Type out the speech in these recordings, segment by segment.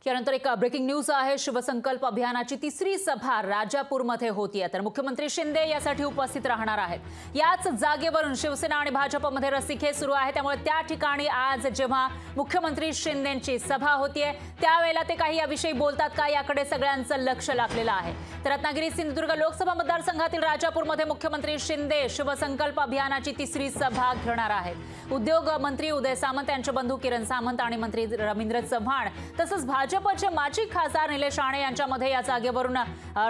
त्यानंतर एक breaking news आहे। शिवसंकल्प अभियानाची तिसरी सभा राजापूरमध्ये होतीये, तर मुख्यमंत्री शिंदे यासाठी उपस्थित राहणार आहेत। याच जागेवरून शिवसेना आणि भाजपमध्ये रस्सीखेच सुरू आहे, त्यामुळे त्या ठिकाणी आज जेव्हा मुख्यमंत्री शिंदेंची सभा होतीये त्यावेळेला ते काही याविषयी बोलतात का, याकडे सगळ्यांचं लक्ष लागलेलं आहे। तर रत्नागिरी सिंधुदुर्ग लोकसभा मतदारसंघातील राजापूरमध्ये मुख्यमंत्री शिंदे शिवसंकल्प अभियानाची तिसरी सभा घेणार आहेत। उद्योग मंत्री उदय सामंत यांचे बंधू किरण सामंत आणि मंत्री रवींद्र चव्हाण तसंच भाजपचे माजी खासदार निलेश राणे यांच्यामध्ये या जागेवरून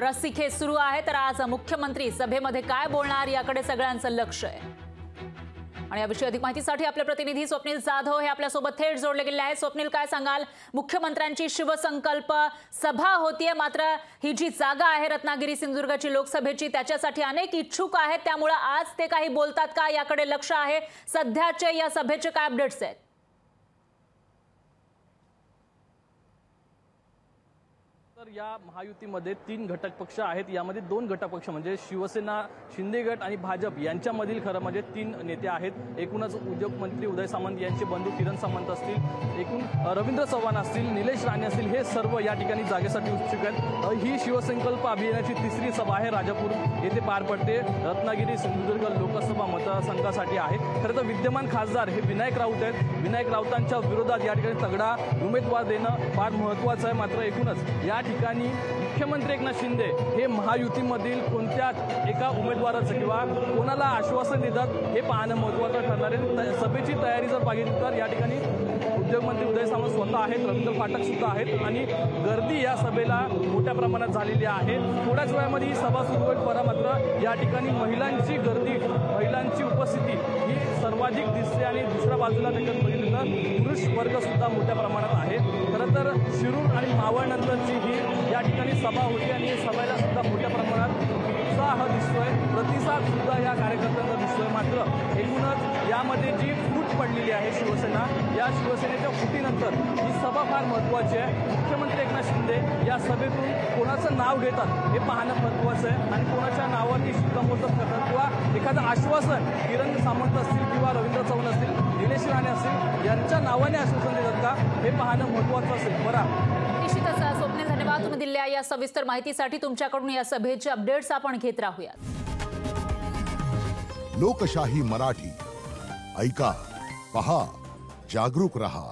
रस्सीखेच सुरू आहे। तर आज मुख्यमंत्री सभेमध्ये काय बोलणार याकडे सगळ्यांचं लक्ष आहे। आणि याविषयी अधिक माहितीसाठी आपले प्रतिनिधी स्वप्नील जाधव हे आपल्यासोबत थेट जोडले गेले आहेत। स्वप्नील, काय सांगाल? मुख्यमंत्र्यांची शिवसंकल्प सभा होतीये, मात्र ही जी जागा आहे रत्नागिरी सिंधुदुर्गची लोकसभेची त्याच्यासाठी अनेक इच्छुक आहेत, त्यामुळे आज ते काही बोलतात का याकडे लक्ष आहे। सध्याचे या सभेचे काय अपडेट्स आहेत? तर या महायुतीमध्ये 3 घटक पक्ष आहेत। यामध्ये 2 घटक पक्ष म्हणजे शिवसेना, शिंदे गट आणि भाजप यांच्यामधील खरं म्हणजे 3 नेते आहेत। एकूणच उद्योग मंत्री उदय सामंत यांचे बंधू किरण सामंत असतील, एकूण रवींद्र चव्हाण असतील, निलेश राणे असतील, हे सर्व या ठिकाणी जागेसाठी उत्सुक आहेत। ही शिवसंकल्प अभियानाची तिसरी सभा आहे, राजापूर येथे पार पडते। रत्नागिरी सिंधुदुर्ग लोकसभा मतदारसंघासाठी आहे। खरं तर विद्यमान खासदार हे विनायक राऊत आहेत। विनायक राऊतांच्या विरोधात या ठिकाणी तगडा उमेदवार देणं फार महत्त्वाचं आहे। मात्र एकूणच या ठिकाणी मुख्यमंत्री एकनाथ शिंदे हे महायुतीमधील कोणत्या एका उमेदवाराचं किंवा कोणाला आश्वासन देतात हे पाहणं महत्त्वाचं ठरणार आहे। सभेची तयारी जर बघितली तर या ठिकाणी उद्योगमंत्री उदय सामंत स्वतः आहेत, रवींद्र फाटक सुद्धा आहेत आणि गर्दी या सभेला मोठ्या प्रमाणात झालेली आहे। थोड्याच वेळामध्ये ही सभा सुरू होईल, मात्र या ठिकाणी महिलांची गर्दी, महिलांची उपस्थिती ही सर्वाधिक दिसते आणि दुसऱ्या बाजूला देखील बघितलं तर पुरुष वर्ग सुद्धा मोठ्या प्रमाणात आहे। खरं तर शिरूर आणि मावळनंतरची ही या ठिकाणी सभा होती आणि सभेला सुद्धा मोठ्या प्रमाणात उत्साह दिसतोय, प्रतिसाद सुद्धा या कार्यकर्त्यांचा दिसतोय। मात्र एकूणच यामध्ये जी फूट पडलेली आहे शिवसेना, या शिवसेनेच्या फुटीनंतर ही सभा फार महत्त्वाची आहे। मुख्यमंत्री एकनाथ शिंदे या सभेतून कोणाचं नाव घेतात हे पाहणं महत्त्वाचं आहे आणि कोणाच्या नावाची शिक्कामोर्तब करतात किंवा एखादं आश्वासन किरण सामंत असतील किंवा रवींद्र चव्हाण असतील, निलेश राणे असतील यांच्या नावाने आश्वासन देतात का हे पाहणं महत्त्वाचं असेल। बरं, निश्चितच स्वप्नील, धन्यवाद तुम्ही दिलेल्या या सविस्तर माहितीसाठी। तुमच्याकडून या सभेचे अपडेट्स आपण घेत राहूयात। लोकशाही मराठी ऐका, पहा, जागरूक रहा।